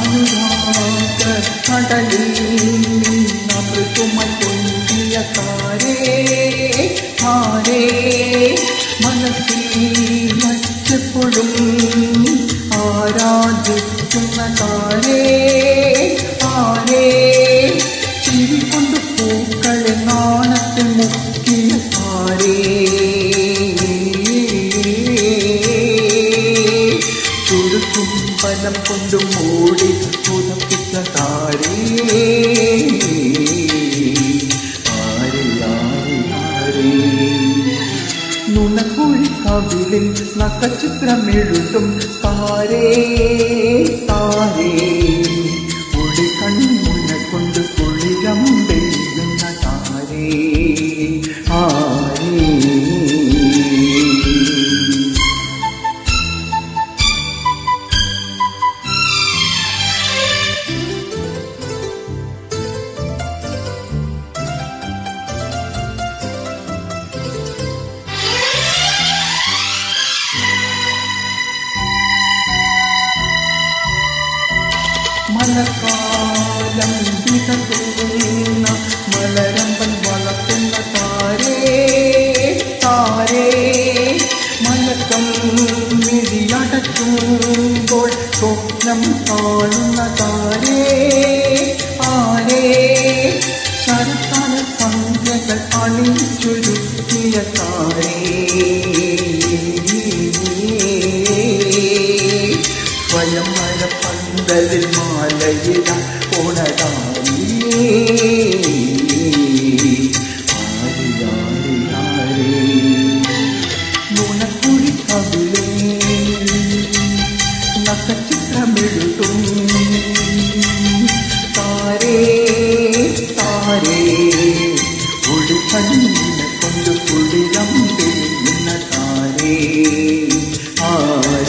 അനുരാഗ കടലിൽ മൃദുമൊഴുകിയ താരേ താരേ മനസ്സിൽ മറ്റെപ്പോഴും ആരാധിക്കുന്ന താരേ താരേ ചിരി കൊണ്ട് പൂക്കളെ നാണത്തിൽ മുക്കിയ താരേ ചുരുക്കും ഫലം കൊണ്ട് മൂടി പുതപ്പിച്ച താരേ നുണക്കുഴിക്കവിളിൽ നഖചിത്രമെഴുതും താരേ താരേ ഒളി കൺമുന കൊണ്ട് കുളിരം പെയ്യുന്ന താരേ ആരേ മലക്കാലം വിതറുന്ന മലരമ്പൻ വളർത്തുന്ന താരേ താരേ മലക്കം മിഴിയടക്കുമ്പോൾ സ്വപ്നം കാണുന്ന താരേ ആരേ ശരക്കാല സന്ധ്യകൾ അണിച്ചൊരുക്കിയ താരേ സ്വയം പന്തലിൽ മാലയിട ഉണരാനേ നുണക്കുഴിക്കവിളേ നഖചിത്രമെഴുതും താരേ താരേ ഒളി കണ്ണിനെ കൊണ്ട് കുളിരം പെയ്യുന്ന താരേ ആരേ